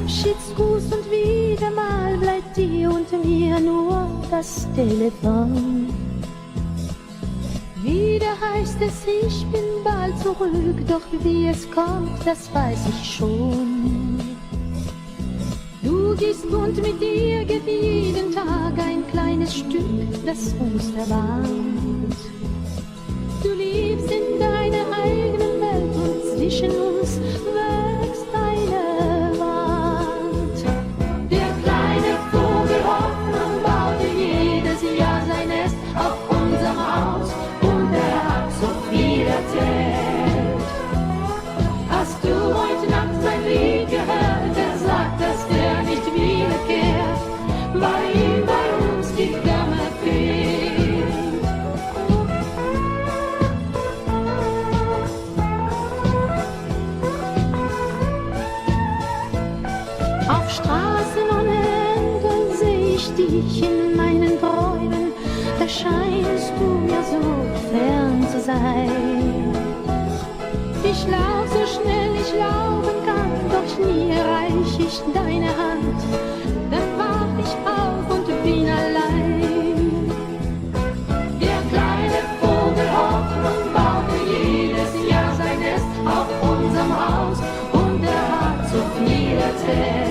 Abschiedsgruß und wieder mal bleibt dir und mir nur das Telefon. Wieder heißt es, ich bin bald zurück, doch wie es kommt, das weiß ich schon. Du gehst und mit dir geht jeden Tag ein kleines Stück, das uns erbarmt. Du lebst in deiner eigenen Welt und zwischen uns wächst eine Wand. Der kleine Vogel Hoffnung baute jedes Jahr sein Nest auf unserem Haus und er hat so viel erzählt. Hast du heute Nacht sein Lied gehört? Er sagt, dass der nicht wiederkehrt, weil ihm bei uns die Flamme fehlt. Auf Straßen ohne Ende seh ich dich in meinen Träumen, da scheinst du mir so fern zu sein. Ich lauf so schnell ich laufen kann, doch nie erreich ich deine Hand. Dann wach ich auf und bin allein. Der kleine Vogel Hoffnung baute jedes Jahr sein Nest auf unserem Haus und er hat so viel erzählt.